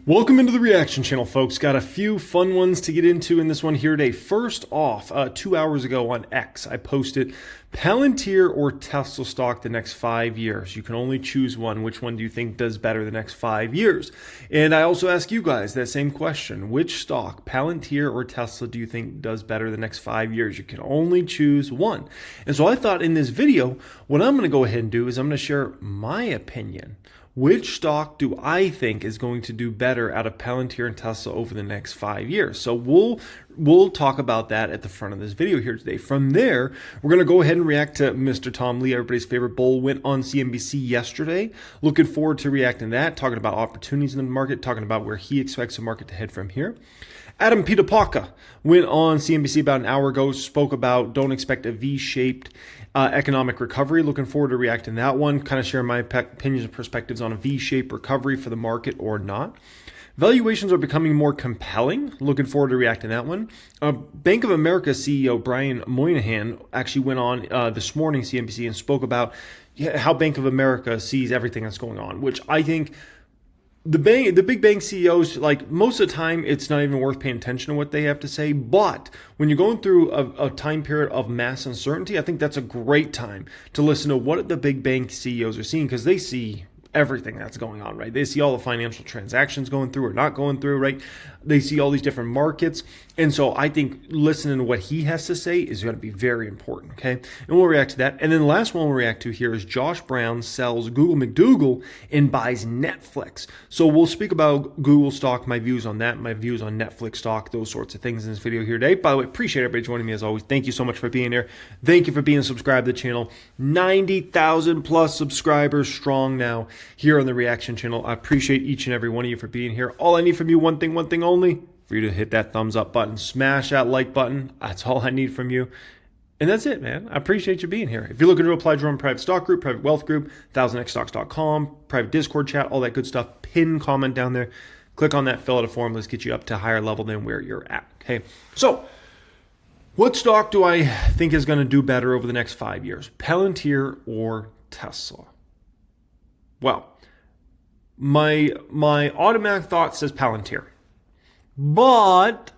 Welcome into the reaction channel, folks. Got a few fun ones to get into in this one here today. First off, 2 hours ago on X, I posted Palantir or Tesla stock the next 5 years. You can only choose one. Which one do you think does better the next 5 years? And I also ask you guys that same question. Which stock, Palantir or Tesla, do you think does better the next 5 years? You can only choose one. And so I thought in this video, what I'm going to go ahead and do is I'm going to share my opinion. Which stock do I think is going to do better out of Palantir and Tesla over the next 5 years? So we'll talk about that at the front of this video here today. From there, we're going to go ahead and react to Mr. Tom Lee, everybody's favorite bull, went on CNBC yesterday. Looking forward to reacting to that, talking about opportunities in the market, talking about where he expects the market to head from here. Adam Pitapaka went on CNBC about an hour ago, spoke about don't expect a V-shaped economic recovery. Looking forward to reacting to that one, kind of sharing my opinions and perspectives on a V-shaped recovery for the market or not. Valuations are becoming more compelling. Looking forward to reacting to that one. Bank of America CEO Brian Moynihan actually went on this morning, CNBC, and spoke about how Bank of America sees everything that's going on, which I think the big bank CEOs, like most of the time, it's not even worth paying attention to what they have to say. But when you're going through a time period of mass uncertainty, I think that's a great time to listen to what the big bank CEOs are seeing, because they see everything that's going on, right? They see all the financial transactions going through or not going through, right? They see all these different markets. And so I think listening to what he has to say is going to be very important, okay? And we'll react to that. And then the last one we'll react to here is Josh Brown sells Google McDougal and buys Netflix. So we'll speak about Google stock, my views on that, my views on Netflix stock, those sorts of things in this video here today. By the way, appreciate everybody joining me as always. Thank you so much for being here. Thank you for being subscribed to the channel. 90,000 plus subscribers strong now here on the reaction channel. I appreciate each and every one of you for being here. All I need from you, one thing only, for you to hit that thumbs up button, smash that like button. That's all I need from you. And that's it, man. I appreciate you being here. If you're looking to apply, join private stock group, private wealth group, 1000xstocks.com, private Discord chat, all that good stuff, pin comment down there. Click on that, fill out a form. Let's get you up to a higher level than where you're at. Okay. So what stock do I think is going to do better over the next 5 years? Palantir or Tesla? Well, my automatic thought says Palantir. But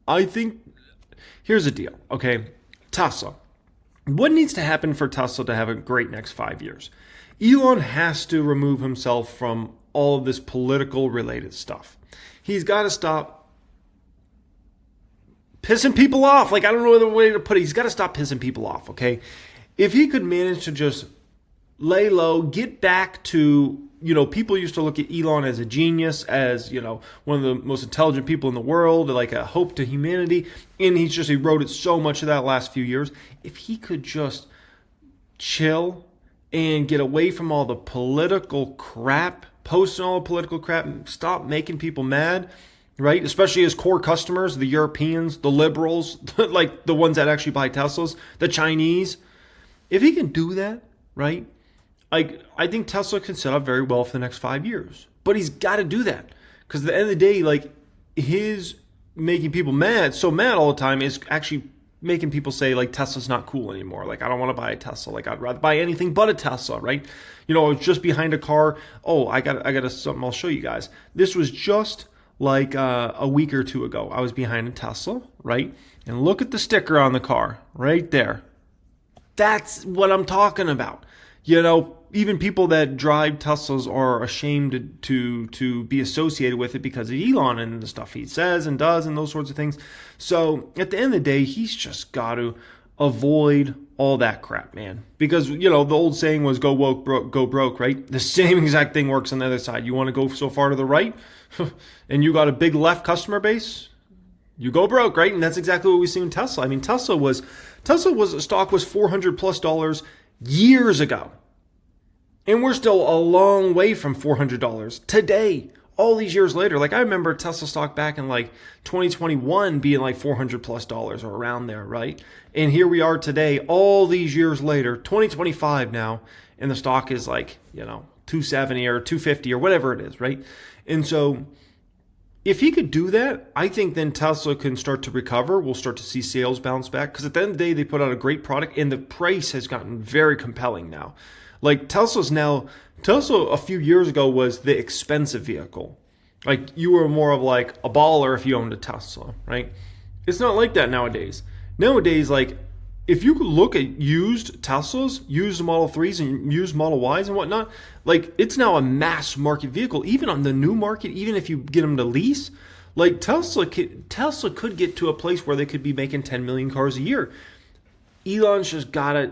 I think here's the deal, okay? Tesla. What needs to happen for Tesla to have a great next 5 years? Elon has to remove himself from all of this political related stuff. He's got to stop pissing people off. Like, I don't know the way to put it. He's got to stop pissing people off, okay? If he could manage to just lay low, get back to, people used to look at Elon as a genius, as, one of the most intelligent people in the world, like a hope to humanity. And he eroded so much of that last few years. If he could just chill and get away from all the political crap, posting all the political crap, and stop making people mad, right? Especially his core customers, the Europeans, the liberals, like the ones that actually buy Teslas, the Chinese. If he can do that, right? I think Tesla can set up very well for the next 5 years, but he's got to do that, because at the end of the day, his making people so mad all the time is actually making people say Tesla's not cool anymore. I don't want to buy a Tesla. I'd rather buy anything but a Tesla, right? I was just behind a car. Oh, I got something I'll show you guys. This was just a week or two ago. I was behind a Tesla, right? And look at the sticker on the car right there. That's what I'm talking about. Even people that drive Teslas are ashamed to be associated with it because of Elon and the stuff he says and does and those sorts of things. So at the end of the day, he's just got to avoid all that crap, man. Because, the old saying was go woke, go broke, right? The same exact thing works on the other side. You want to go so far to the right and you got a big left customer base, you go broke, right? And that's exactly what we see in Tesla. I mean, stock was $400 plus years ago. And we're still a long way from $400 today, all these years later. I remember Tesla stock back in 2021 being $400 plus or around there, right? And here we are today, all these years later, 2025 now, and the stock is 270 or 250 or whatever it is, right? And so if he could do that, I think then Tesla can start to recover. We'll start to see sales bounce back, because at the end of the day, they put out a great product and the price has gotten very compelling now. Like Tesla a few years ago was the expensive vehicle. Like you were more of like a baller if you owned a Tesla, right? It's not like that nowadays. Nowadays, like if you look at used Teslas, used Model 3s and used Model Ys and whatnot, like it's now a mass market vehicle. Even on the new market, even if you get them to lease, like Tesla could get to a place where they could be making 10 million cars a year. Elon's just got to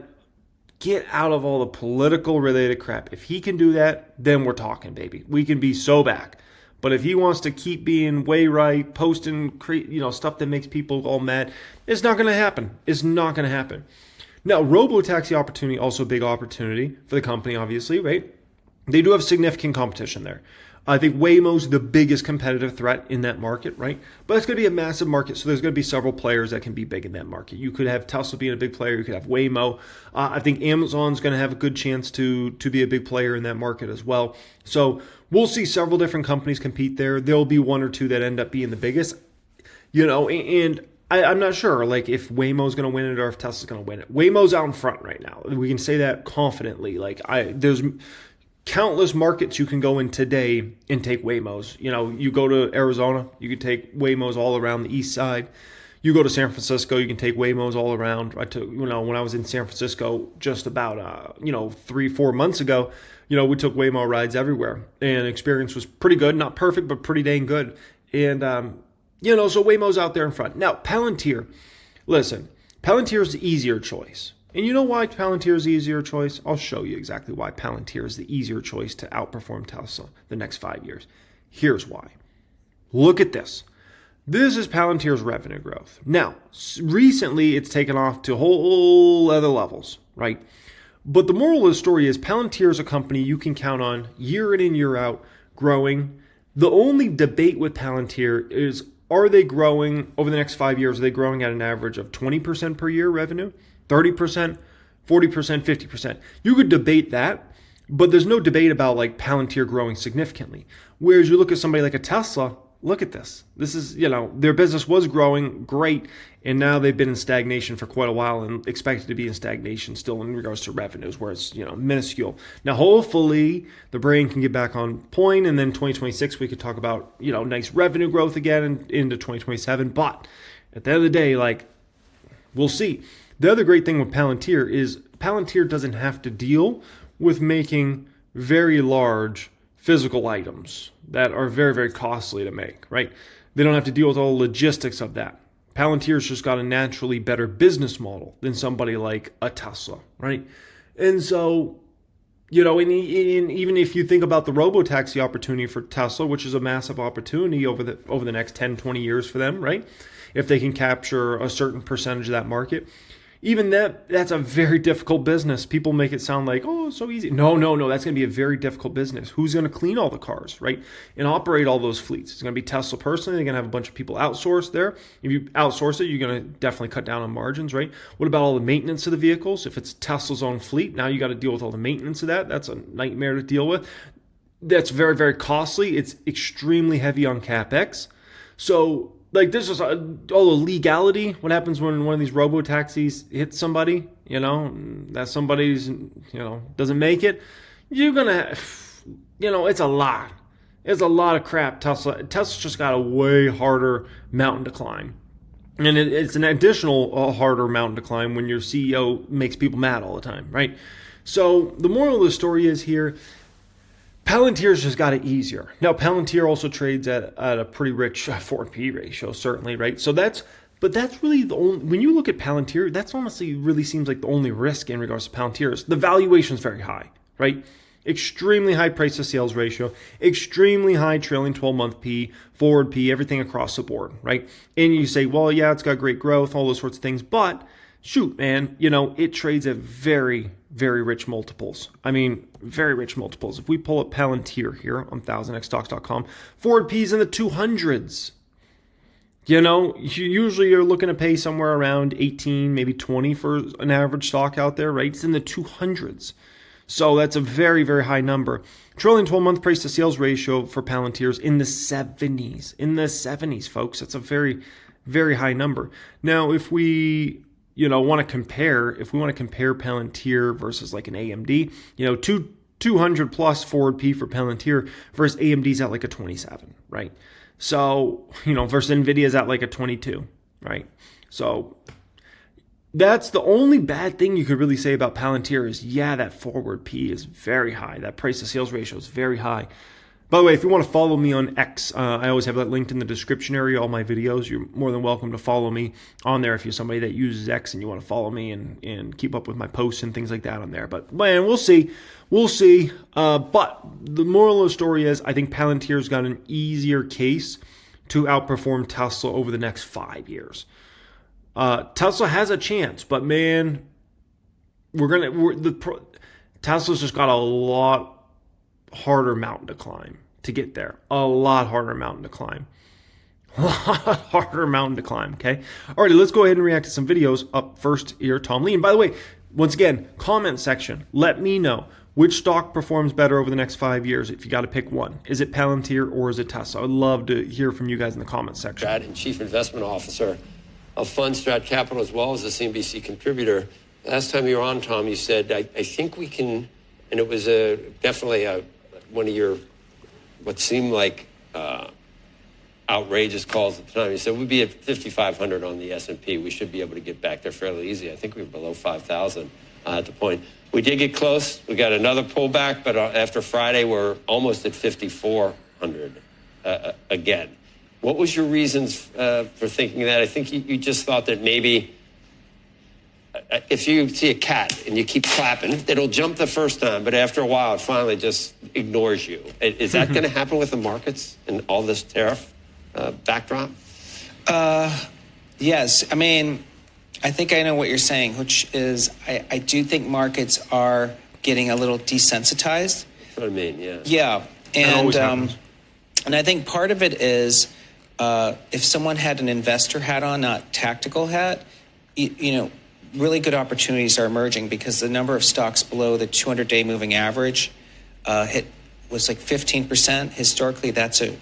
get out of all the political related crap. If he can do that, then we're talking, baby. We can be so back. But if he wants to keep being way right, posting stuff that makes people all mad, it's not going to happen. It's not going to happen. Now, robo-taxi opportunity, also a big opportunity for the company, obviously, right? They do have significant competition there. I think Waymo's the biggest competitive threat in that market, right? But it's going to be a massive market, so there's going to be several players that can be big in that market. You could have Tesla being a big player. You could have Waymo. I think Amazon's going to have a good chance to be a big player in that market as well. So we'll see several different companies compete there. There'll be one or two that end up being the biggest, and I'm not sure like if Waymo's going to win it or if Tesla's going to win it. Waymo's out in front right now. We can say that confidently. There's countless markets you can go in today and take Waymos. You go to Arizona, you can take Waymos all around the east side. You go to San Francisco, you can take Waymos all around. I took, when I was in San Francisco just about 3-4 months ago, we took Waymo rides everywhere, and experience was pretty good. Not perfect, but pretty dang good. And so Waymo's out there in front. Now Palantir, listen, Palantir is the easier choice. And you know why Palantir is the easier choice? I'll show you exactly why Palantir is the easier choice to outperform Tesla the next 5 years. Here's why. Look at this. This is Palantir's revenue growth. Now, recently it's taken off to whole other levels, right? But the moral of the story is Palantir is a company you can count on year in and year out growing. The only debate with Palantir is, are they growing over the next 5 years? Are they growing at an average of 20% per year revenue? 30%, 40%, 50%. You could debate that, but there's no debate about like Palantir growing significantly. Whereas you look at somebody like a Tesla, look at this. This is, their business was growing great, and now they've been in stagnation for quite a while and expected to be in stagnation still in regards to revenues, where it's, minuscule. Now, hopefully the brain can get back on point, and then 2026 we could talk about, nice revenue growth again into 2027. But at the end of the day, like, we'll see. The other great thing with Palantir is Palantir doesn't have to deal with making very large physical items that are very, very costly to make, right? They don't have to deal with all the logistics of that. Palantir's just got a naturally better business model than somebody like a Tesla, right? And so, and even if you think about the robo-taxi opportunity for Tesla, which is a massive opportunity over the next 10, 20 years for them, right? If they can capture a certain percentage of that market. Even that's a very difficult business. People make it sound like, oh, it's so easy. No. That's going to be a very difficult business. Who's going to clean all the cars, right? And operate all those fleets? It's going to be Tesla personally. They're going to have a bunch of people outsourced there. If you outsource it, you're going to definitely cut down on margins, right? What about all the maintenance of the vehicles? If it's Tesla's own fleet, now you got to deal with all the maintenance of that. That's a nightmare to deal with. That's very, very costly. It's extremely heavy on CapEx. So, like, this is all the legality. What happens when one of these robo-taxis hits somebody, that somebody's, doesn't make it? You're going to, it's a lot. It's a lot of crap. Tesla's just got a way harder mountain to climb. And it's an additional harder mountain to climb when your CEO makes people mad all the time, right? So the moral of the story is here, Palantir's just got it easier. Now, Palantir also trades at a pretty rich forward P ratio, certainly, right? So that's really the only, when you look at Palantir, that's honestly really seems like the only risk in regards to Palantir is the valuation is very high, right? Extremely high price to sales ratio, extremely high trailing 12-month P, forward P, everything across the board, right? And you say, well, yeah, it's got great growth, all those sorts of things, but shoot, man, it trades at very, very rich multiples. I mean, very rich multiples. If we pull up Palantir here on 1000xstocks.com, forward P's in the 200s. Usually you're looking to pay somewhere around 18, maybe 20 for an average stock out there, right? It's in the 200s. So that's a very, very high number. Trailing 12-month price to sales ratio for Palantir's in the 70s. In the 70s, folks. That's a very, very high number. Now, if we want to compare, if we want to compare Palantir versus like an AMD, 200 plus forward P for Palantir versus AMD's at like a 27, right? So, versus NVIDIA's at like a 22, right? So that's the only bad thing you could really say about Palantir is, that forward P is very high. That price to sales ratio is very high. By the way, if you want to follow me on X, I always have that linked in the description area, all my videos. You're more than welcome to follow me on there if you're somebody that uses X and you want to follow me and keep up with my posts and things like that on there. But, man, we'll see. We'll see. But the moral of the story is I think Palantir's got an easier case to outperform Tesla over the next 5 years. Tesla has a chance, but, man, Tesla's just got a lot harder mountain to climb to get there. A lot harder mountain to climb. A lot harder mountain to climb, okay? Alrighty, let's go ahead and react to some videos. Up first here, Tom Lee. And by the way, once again, comment section. Let me know which stock performs better over the next 5 years if you got to pick one. Is it Palantir or is it Tesla? I'd love to hear from you guys in the comment section. And Chief Investment Officer of Fundstrat Capital, as well as a CNBC contributor. Last time you were on, Tom, you said, I think we can, and it was definitely one of your, what seemed like outrageous calls at the time. You said, we'd be at 5,500 on the S&P. We should be able to get back there fairly easy. I think we were below 5,000 at the point. We did get close. We got another pullback, but after Friday, we're almost at 5,400 again. What was your reasons for thinking that? I think you just thought that maybe if you see a cat and you keep clapping, it'll jump the first time, but after a while, it finally just ignores you. Is that going to happen with the markets and all this tariff backdrop? Yes. I mean, I think I know what you're saying, which is I do think markets are getting a little desensitized. That's what I mean, yeah. Yeah. And I think part of it is if someone had an investor hat on, not tactical hat, really good opportunities are emerging because the number of stocks below the 200-day moving average was like 15%. Historically, that's a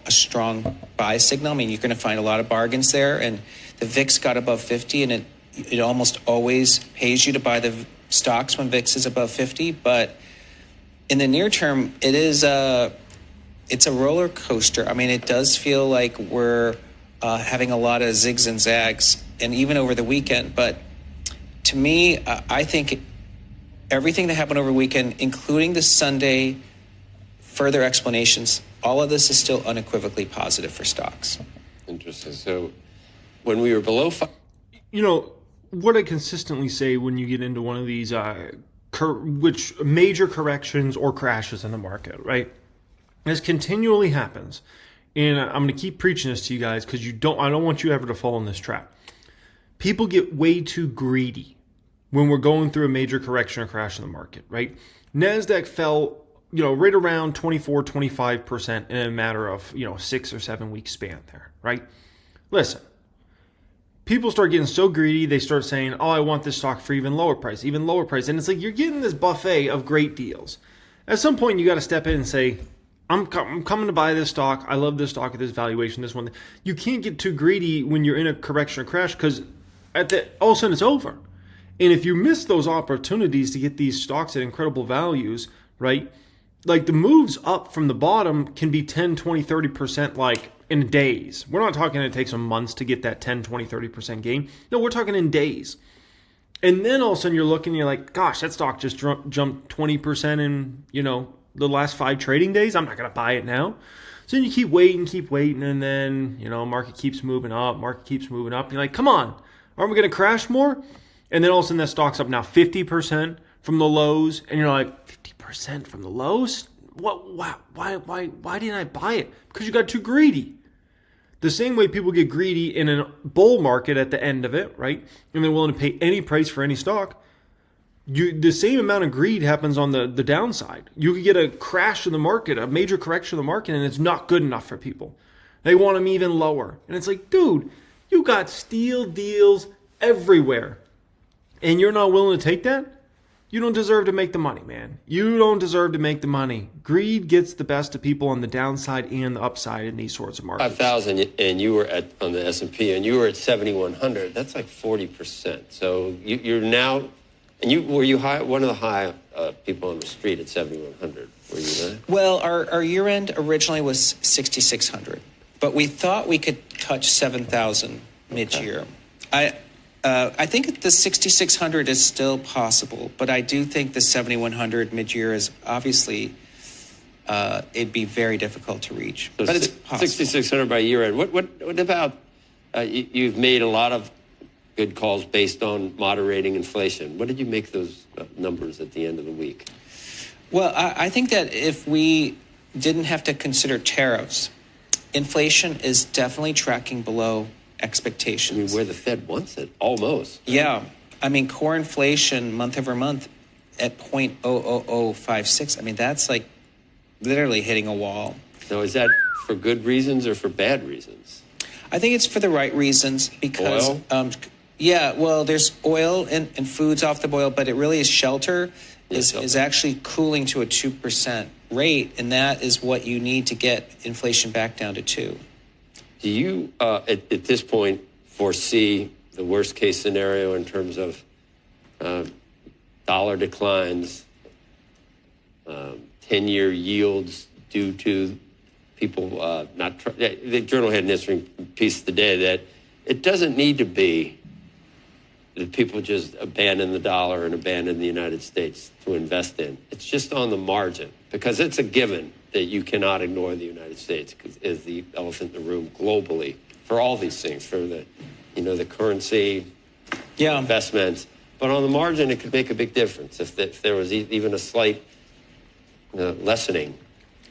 strong buy signal. I mean, you're going to find a lot of bargains there. And the VIX got above 50, and it almost always pays you to buy the stocks when VIX is above 50. But in the near term, it's a roller coaster. I mean, it does feel like we're having a lot of zigs and zags, and even over the weekend. But to me, I think everything that happened over the weekend, including the Sunday further explanations, all of this is still unequivocally positive for stocks. Interesting. So when we were below five... what I consistently say when you get into one of these which major corrections or crashes in the market, right? This continually happens. And I'm going to keep preaching this to you guys because I don't want you ever to fall in this trap. People get way too greedy when we're going through a major correction or crash in the market, right? Nasdaq fell, right around 24, 25% in a matter of, 6 or 7 week span there, right? Listen, people start getting so greedy, they start saying, oh, I want this stock for even lower price. And it's like you're getting this buffet of great deals. At some point, you got to step in and say, I'm coming to buy this stock. I love this stock at this valuation, this one. You can't get too greedy when you're in a correction or crash because all of a sudden it's over. And if you miss those opportunities to get these stocks at incredible values, right? Like the moves up from the bottom can be 10, 20, 30% like in days. We're not talking it takes some months to get that 10, 20, 30% gain. No, we're talking in days. And then all of a sudden you're looking and you're like, gosh, that stock just jumped 20% in, the last 5 trading days. I'm not going to buy it now. So then you keep waiting. And then, market keeps moving up. You're like, come on, aren't we going to crash more? And then all of a sudden that stock's up now 50% from the lows. And you're like, 50% from the lows? What? Wow, why didn't I buy it? Because you got too greedy. The same way people get greedy in a bull market at the end of it, right? And they're willing to pay any price for any stock. The same amount of greed happens on the downside. You could get a crash in the market, a major correction in the market, and it's not good enough for people. They want them even lower. And it's like, dude, you got steal deals everywhere. And you're not willing to take that? you don't deserve to make the money, man. You don't deserve to make the money. Greed gets the best of people on the downside and the upside in these sorts of markets. 5,000, and you were on the S&P, and you were at 7,100. That's like 40%. So you're now, and were you high, one of the high people on the street at 7,100? Were you there? Well, our year end originally was 6,600, but we thought we could touch 7,000 mid-year. Okay. I think the 6,600 is still possible, but I do think the 7,100 mid-year is obviously it'd be very difficult to reach. So but it's possible. 6,600 by year end. What about you've made a lot of good calls based on moderating inflation. What did you make those numbers at the end of the week? Well, I think that if we didn't have to consider tariffs, inflation is definitely tracking below expectations. I mean, where the Fed wants it, almost. Yeah. I mean, core inflation month over month at 0.00056. I mean, that's like literally hitting a wall. So is that for good reasons or for bad reasons? I think it's for the right reasons because, oil? Yeah, well, there's oil and foods off the boil, but it really is shelter is actually cooling to a 2% rate, and that is what you need to get inflation back down to 2. Do you, at this point, foresee the worst case scenario in terms of dollar declines, 10-year yields due to people not... The Journal had an interesting piece today that it doesn't need to be that people just abandon the dollar and abandon the United States to invest in. It's just on the margin because it's a given that you cannot ignore the United States as the elephant in the room globally for all these things, for the, the currency, investments. But on the margin, it could make a big difference if there was even a slight lessening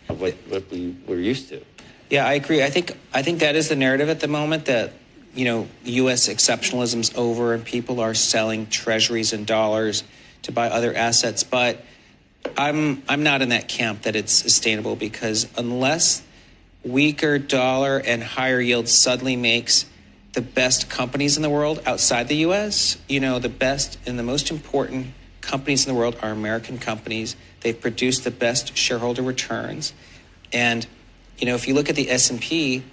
of what we were used to. Yeah, I agree. I think that is the narrative at the moment that, U.S. exceptionalism's over and people are selling treasuries and dollars to buy other assets. But I'm not in that camp that it's sustainable because unless weaker dollar and higher yields suddenly makes the best companies in the world outside the U.S., the best and the most important companies in the world are American companies. They've produced the best shareholder returns. And, if you look at the S&P,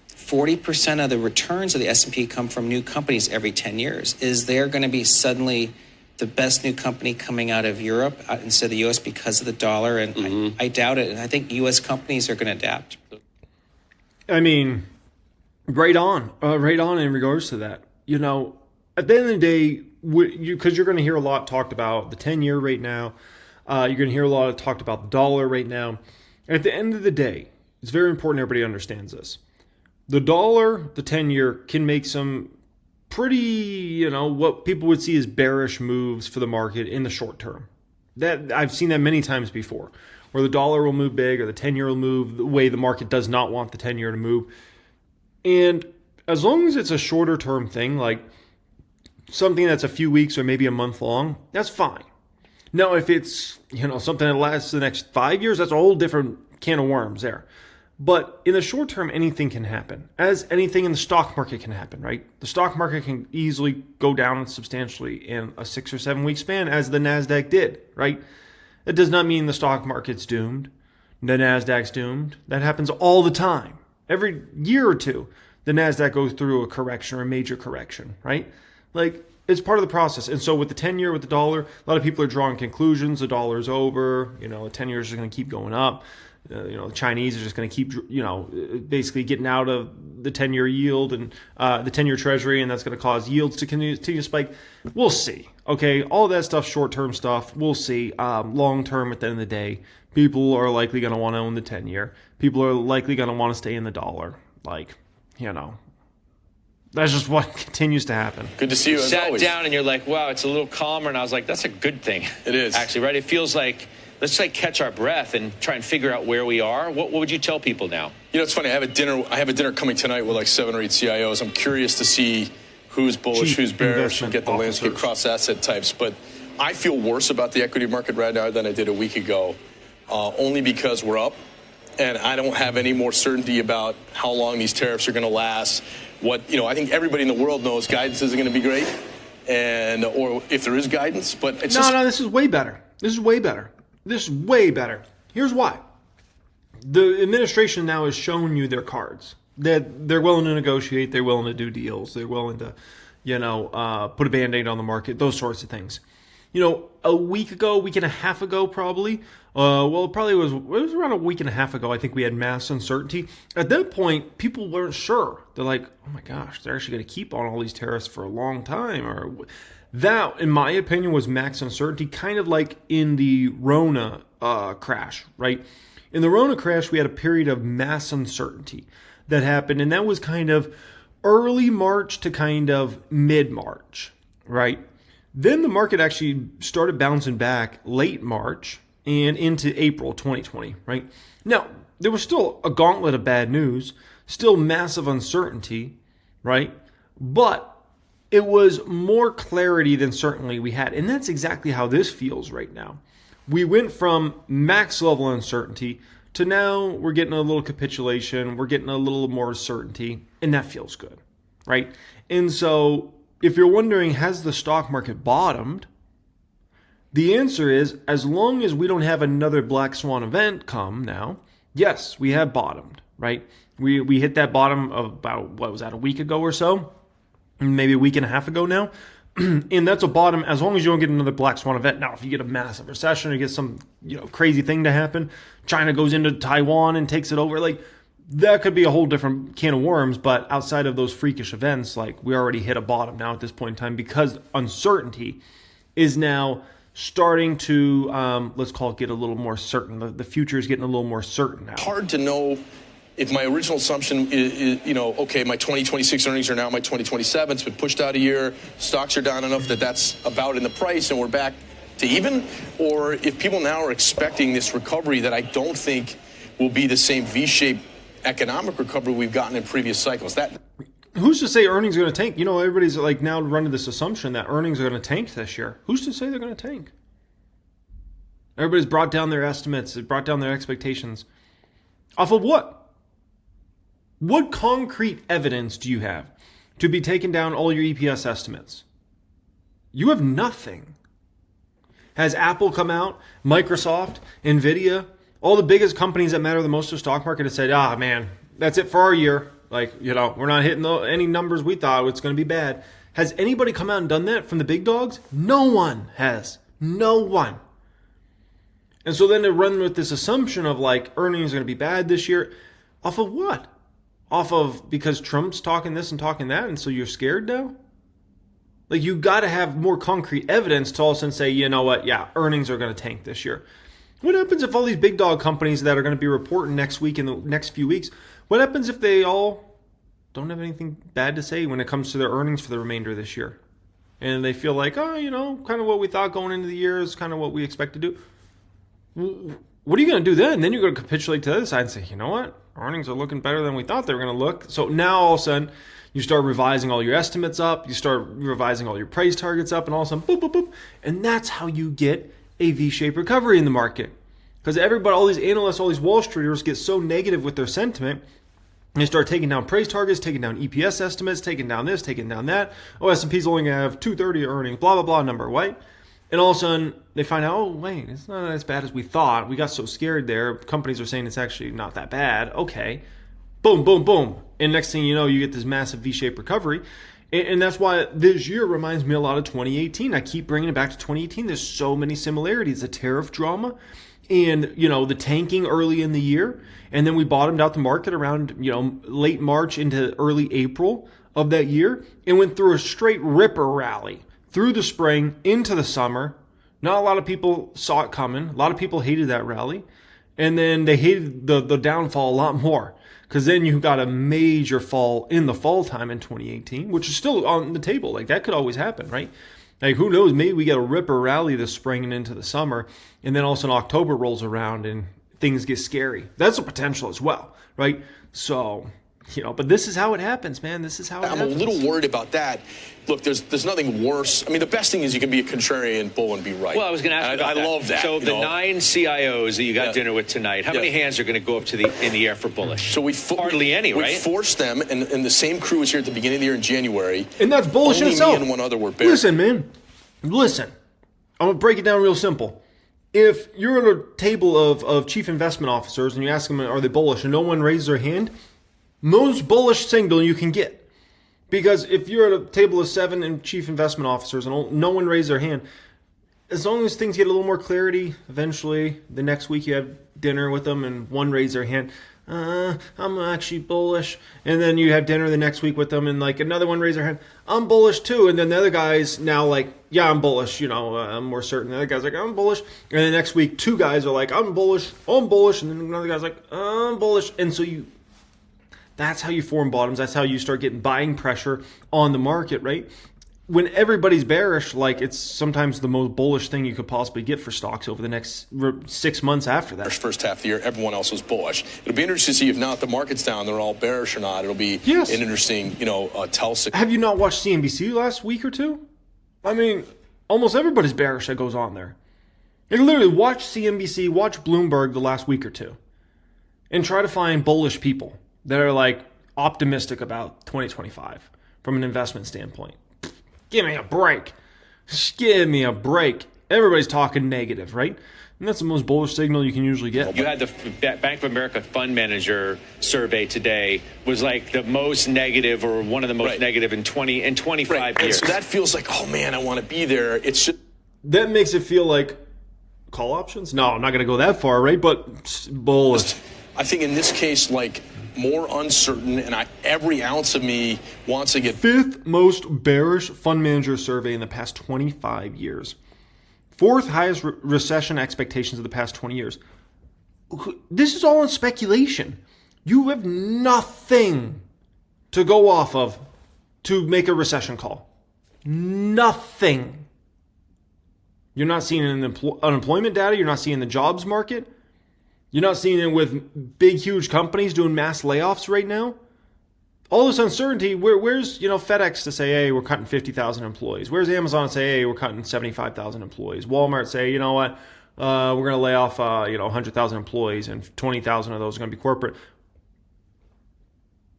40% of the returns of the S&P come from new companies every 10 years. Is there going to be suddenly the best new company coming out of Europe instead of the U.S. because of the dollar? And I doubt it. And I think U.S. companies are going to adapt. I mean, right on in regards to that. At the end of the day, because you're going to hear a lot talked about the 10-year right now. You're going to hear a lot talked about the dollar right now. At the end of the day, it's very important everybody understands this. The dollar, the 10-year, can make some pretty, what people would see as bearish moves for the market in the short term. That I've seen that many times before, where the dollar will move big or the 10-year will move the way the market does not want the 10-year to move. And as long as it's a shorter term thing, like something that's a few weeks or maybe a month long, that's fine. Now, if it's, something that lasts the next 5 years, that's a whole different can of worms there. But in the short term, anything can happen, as anything in the stock market can happen, right? The stock market can easily go down substantially in a 6 or 7 week span, as the Nasdaq did, right? That does not mean the stock market's doomed. The Nasdaq's doomed. That happens all the time. Every year or two, the Nasdaq goes through a correction or a major correction, right? Like, it's part of the process. And so with the 10-year, with the dollar, a lot of people are drawing conclusions. The dollar's over. The 10 years is going to keep going up. The Chinese are just going to keep, basically getting out of the 10-year yield and the 10-year treasury, and that's going to cause yields to continue to spike. We'll see. Okay, all of that stuff, short-term stuff, we'll see. Long-term, at the end of the day, people are likely going to want to own the 10-year. People are likely going to want to stay in the dollar. That's just what continues to happen. Good to see you, as Sat always. down and you're like, wow, it's a little calmer. And I was like, that's a good thing. It is. Actually, right? It feels like, let's catch our breath and try and figure out where we are. What would you tell people now? It's funny. I have a dinner coming tonight with like 7 or 8 CIOs. I'm curious to see who's bullish, who's bearish, and get the landscape cross-asset types. But I feel worse about the equity market right now than I did a week ago, only because we're up. And I don't have any more certainty about how long these tariffs are going to last. I think everybody in the world knows guidance isn't going to be great. or if there is guidance, but it's no, this is way better. This is way better. Here's why. The administration now has shown you their cards. That they're willing to negotiate, they're willing to do deals, they're willing to, put a Band-Aid on the market, those sorts of things. A week and a half ago, probably. It was around a week and a half ago. I think we had mass uncertainty. At that point, people weren't sure. They're like, "Oh my gosh, they're actually going to keep on all these tariffs for a long time." Or that, in my opinion, was max uncertainty, kind of like in the Rona crash, right? In the Rona crash, we had a period of mass uncertainty that happened, and that was kind of early March to kind of mid-March, right? Then the market actually started bouncing back late March and into April 2020, right? Now, there was still a gauntlet of bad news, still massive uncertainty, right? But it was more clarity than certainly we had. And that's exactly how this feels right now. We went from max level uncertainty to now we're getting a little capitulation, we're getting a little more certainty, and that feels good, right? And so if you're wondering, has the stock market bottomed? The answer is, as long as we don't have another black swan event come now, yes, we have bottomed, right? We hit that bottom of about, what was that, a week ago or so? Maybe a week and a half ago now. And that's a bottom as long as you don't get another black swan event. Now, if you get a massive recession or you get some crazy thing to happen, China goes into Taiwan and takes it over, like that could be a whole different can of worms. But outside of those freakish events, like we already hit a bottom now at this point in time because uncertainty is now starting to, let's call it, get a little more certain. The future is getting a little more certain now. Hard to know if my original assumption is, okay, my 2026 earnings are now my 2027. It's been pushed out a year. Stocks are down enough that that's about in the price and we're back to even. Or if people now are expecting this recovery that I don't think will be the same V-shaped economic recovery we've gotten in previous cycles. Who's to say earnings are going to tank? Everybody's like now running this assumption that earnings are going to tank this year. Who's to say they're going to tank? Everybody's brought down their estimates, brought down their expectations. Off of what? What concrete evidence do you have to be taking down all your EPS estimates? You have nothing. Has Apple come out, Microsoft, Nvidia, all the biggest companies that matter the most to the stock market have said, man, that's it for our year. Like, we're not hitting any numbers we thought it's going to be bad. Has anybody come out and done that from the big dogs? No one has. No one. And so then they run with this assumption of like earnings are going to be bad this year. Off of what? Off of because Trump's talking this and talking that, and so you're scared now? Like, you got to have more concrete evidence to all of a sudden say, you know what, yeah, earnings are going to tank this year. What happens if all these big dog companies that are going to be reporting next week in the next few weeks, what happens if they all don't have anything bad to say when it comes to their earnings for the remainder of this year? And they feel like, kind of what we thought going into the year is kind of what we expect to do. What are you going to do then? Then you're going to capitulate to the other side and say, you know what? Earnings are looking better than we thought they were going to look. So now all of a sudden, you start revising all your estimates up. You start revising all your price targets up. And all of a sudden, boop, boop, boop. And that's how you get a V-shaped recovery in the market. Because everybody, all these analysts, all these Wall Streeters get so negative with their sentiment. They start taking down price targets, taking down EPS estimates, taking down this, taking down that. Oh, S&P's only going to have 230 earnings, blah, blah, blah number, right? And all of a sudden, they find out, oh, wait, it's not as bad as we thought. We got so scared there. Companies are saying it's actually not that bad. Okay. Boom, boom, boom. And next thing you know, you get this massive V-shaped recovery. And that's why this year reminds me a lot of 2018. I keep bringing it back to 2018. There's so many similarities. The tariff drama and, the tanking early in the year. And then we bottomed out the market around, late March into early April of that year and went through a straight ripper rally through the spring into the summer. Not a lot of people saw it coming. A lot of people hated that rally. And then they hated the downfall a lot more. Because then you got a major fall in the fall time in 2018, which is still on the table. Like, that could always happen, right? Like, who knows? Maybe we get a ripper rally this spring and into the summer. And then all of a sudden October rolls around and things get scary. That's a potential as well, right? So But this is how it happens, man. This is how it happens. I'm a little worried about that. Look, there's nothing worse. I mean, the best thing is you can be a contrarian bull and be right. Well, I was going to ask you about I love that. So the 9 CIOs that you got dinner with tonight, how many hands are going to go up in the air for bullish? So hardly any, right? We forced them, and the same crew was here at the beginning of the year in January. And that's bullish in itself. Me and one other were bearish. Listen, man. Listen. I'm going to break it down real simple. If you're at a table of chief investment officers and you ask them, are they bullish, and no one raises their hand, most bullish signal you can get. Because if you're at a table of 7 and chief investment officers and no one raises their hand, as long as things get a little more clarity, eventually the next week you have dinner with them and one raises their hand, I'm actually bullish. And then you have dinner the next week with them and like another one raises their hand, I'm bullish too. And then the other guy's now like, yeah, I'm bullish. I'm more certain. The other guy's like, I'm bullish. And the next week, 2 guys are like, I'm bullish. And then another guy's like, I'm bullish. And so that's how you form bottoms. That's how you start getting buying pressure on the market, right? When everybody's bearish, like it's sometimes the most bullish thing you could possibly get for stocks over the next 6 months after that. First half of the year, everyone else was bullish. It'll be interesting to see if not the market's down, they're all bearish or not. It'll be an interesting, tell. Have you not watched CNBC last week or two? I mean, almost everybody's bearish that goes on there. You can literally watch CNBC, watch Bloomberg the last week or two, and try to find bullish people that are like optimistic about 2025 from an investment standpoint. Give me a break. Just give me a break. Everybody's talking negative, right? And that's the most bullish signal you can usually get. You had the Bank of America fund manager survey today was like the most negative or one of the most negative in 25 years. So that feels like, oh man, I want to be there. It's just that makes it feel like call options. No, I'm not going to go that far, right? But bullish. I think in this case, like more uncertain, and every ounce of me wants to get 5th most bearish fund manager survey in the past 25 years. 4th highest recession expectations of the past 20 years. This is all in speculation. You have nothing to go off of to make a recession call. Nothing. You're not seeing it in the unemployment data. You're not seeing the jobs market. You're not seeing it with big, huge companies doing mass layoffs right now. All this uncertainty, where's FedEx to say, hey, we're cutting 50,000 employees? Where's Amazon to say, hey, we're cutting 75,000 employees? Walmart say, you know what, we're going to lay off 100,000 employees and 20,000 of those are going to be corporate.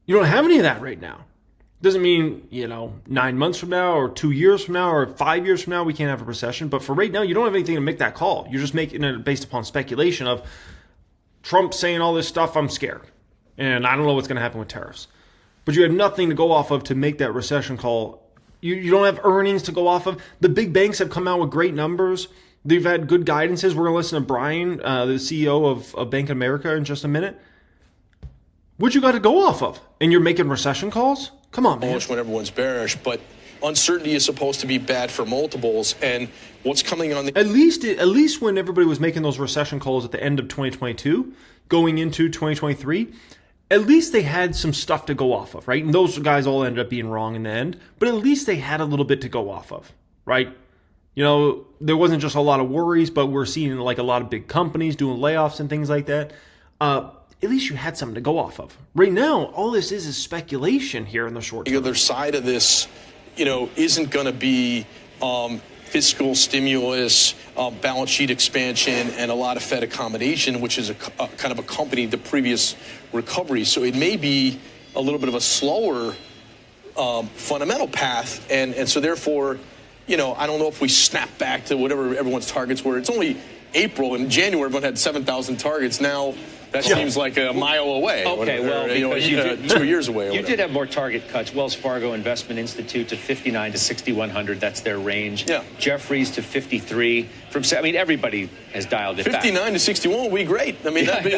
You don't have any of that right now. Doesn't mean, 9 months from now or 2 years from now or 5 years from now we can't have a recession. But for right now, you don't have anything to make that call. You're just making it based upon speculation of Trump saying all this stuff, I'm scared. And I don't know what's going to happen with tariffs. But you have nothing to go off of to make that recession call. You don't have earnings to go off of. The big banks have come out with great numbers. They've had good guidances. We're going to listen to Brian, the CEO of Bank of America, in just a minute. What you got to go off of? And you're making recession calls? Come on, man. Bullish when everyone's bearish, but uncertainty is supposed to be bad for multiples. And what's coming on the at least when everybody was making those recession calls at the end of 2022, going into 2023, at least they had some stuff to go off of, right? And those guys all ended up being wrong in the end, but at least they had a little bit to go off of, right? There wasn't just a lot of worries, but we're seeing like a lot of big companies doing layoffs and things like that. At least you had something to go off of. Right now, all this is speculation here in the short term. The other side of this, isn't going to be fiscal stimulus, balance sheet expansion, and a lot of Fed accommodation, which is a kind of accompanied the previous recovery. So it may be a little bit of a slower fundamental path. And so therefore, I don't know if we snap back to whatever everyone's targets were. It's only April. In January, everyone had 7,000 targets. Now that seems like a mile away. Okay, because 2 years away. You did have more target cuts. Wells Fargo Investment Institute to 59 to 6,100. That's their range. Yeah. Jefferies to 53. Everybody has dialed it 59 back. To 61 would be great. I mean, that'd be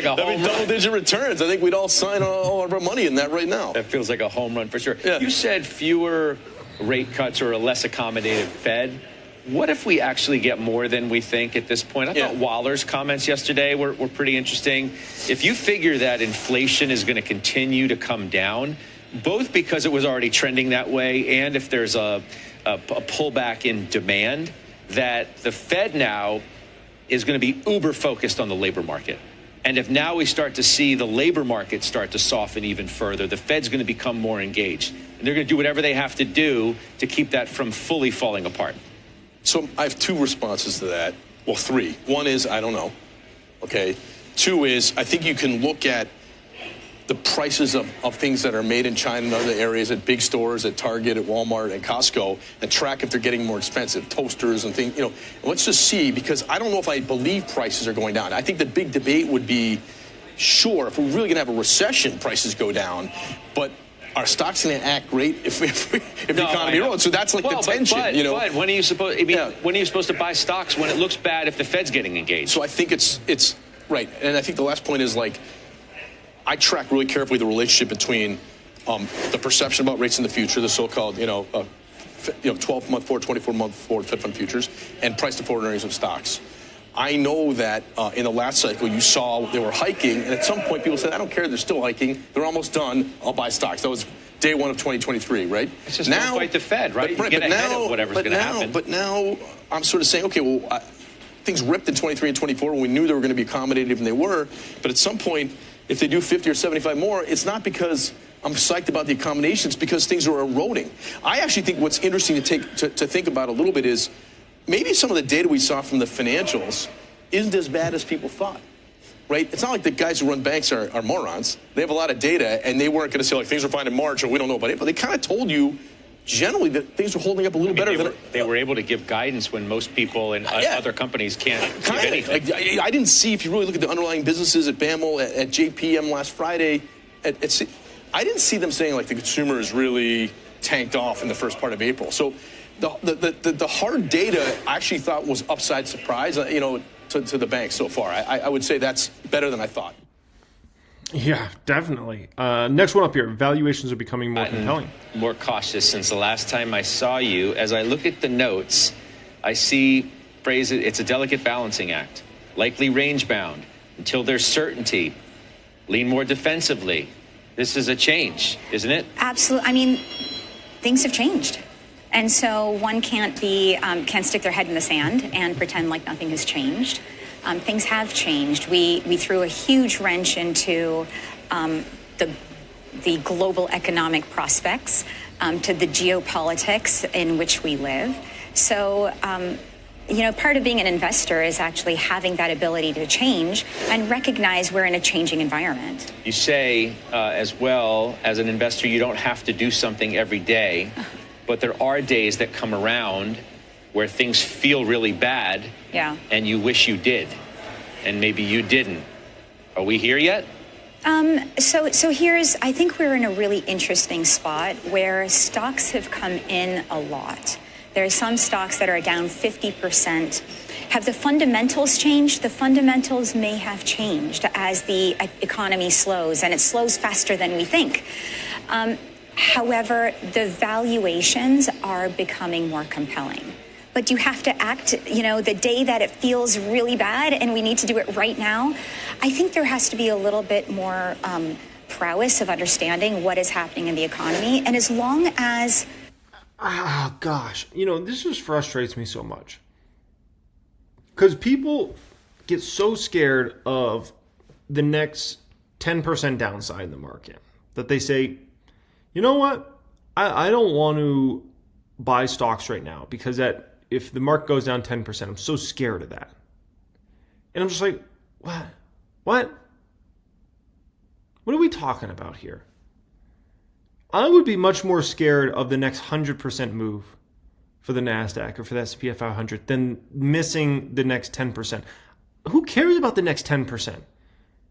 double-digit returns. I think we'd all sign all of our money in that right now. That feels like a home run for sure. Yeah. You said fewer rate cuts or a less accommodative Fed. What if we actually get more than we think at this point? I thought Waller's comments yesterday were pretty interesting. If you figure that inflation is going to continue to come down, both because it was already trending that way and if there's a pullback in demand, that the Fed now is going to be uber focused on the labor market. And if now we start to see the labor market start to soften even further, the Fed's going to become more engaged. And they're going to do whatever they have to do to keep that from fully falling apart. So I have two responses to that. Well, three. One is, I don't know. Okay. Two is, I think you can look at the prices of things that are made in China and other areas at big stores, at Target, at Walmart, and Costco, and track if they're getting more expensive, toasters and things, let's just see, because I don't know if I believe prices are going down. I think the big debate would be, sure, if we're really going to have a recession, prices go down, but are stocks going to act great if the economy rolls? So that's like the tension, But when are you supposed? When are you supposed to buy stocks when it looks bad if the Fed's getting engaged? So I think it's right, and I think the last point is I track really carefully the relationship between the perception about rates in the future, the so-called 12-month forward, 24-month forward Fed fund futures, and price to forward earnings of stocks. I know that in the last cycle you saw they were hiking, and at some point people said, I don't care, they're still hiking, they're almost done, I'll buy stocks. That was day one of 2023, right? It's just now, don't fight the Fed, right? Get ahead of whatever's going to happen. But now I'm sort of saying, okay, well, things ripped in 23 and 24 when we knew they were going to be accommodative, and they were, but at some point, if they do 50 or 75 more, it's not because I'm psyched about the accommodations, because things are eroding. I actually think what's interesting to think about a little bit is maybe some of the data we saw from the financials isn't as bad as people thought, right? It's not like the guys who run banks are morons. They have a lot of data, and they weren't going to say, things are fine in March, or we don't know about it, but they kind of told you generally that things are holding up a little better. They were able to give guidance when most people and other companies can't give anything. I didn't see, if you really look at the underlying businesses at BAML, at JPM last Friday, I didn't see them saying the consumer is really tanked off in the first part of April. So the hard data I actually thought was upside surprise, to the bank so far. I would say that's better than I thought. Yeah, definitely. Next one up here. Valuations are becoming more compelling. More cautious since the last time I saw you. As I look at the notes, I see phrase it's a delicate balancing act. Likely range bound until there's certainty. Lean more defensively. This is a change, isn't it? Absolutely. Things have changed. And so one can't stick their head in the sand and pretend like nothing has changed. Things have changed. We threw a huge wrench into the global economic prospects, to the geopolitics in which we live. So, part of being an investor is actually having that ability to change and recognize we're in a changing environment. You say, as well, as an investor, you don't have to do something every day, but there are days that come around where things feel really bad, and you wish you did, and maybe you didn't. Are we here yet? So I think we're in a really interesting spot where stocks have come in a lot. There are some stocks that are down 50%. Have the fundamentals changed? The fundamentals may have changed as the economy slows, and it slows faster than we think. However, the valuations are becoming more compelling. But you have to act, the day that it feels really bad and we need to do it right now. I think there has to be a little bit more prowess of understanding what is happening in the economy. And as long as... Oh, gosh. This just frustrates me so much. Because people get so scared of the next 10% downside in the market that they say, you know what? I don't want to buy stocks right now because if the market goes down 10%, I'm so scared of that. And I'm just like, what? What are we talking about here? I would be much more scared of the next 100% move for the Nasdaq or for the S&P 500 than missing the next 10%. Who cares about the next 10%?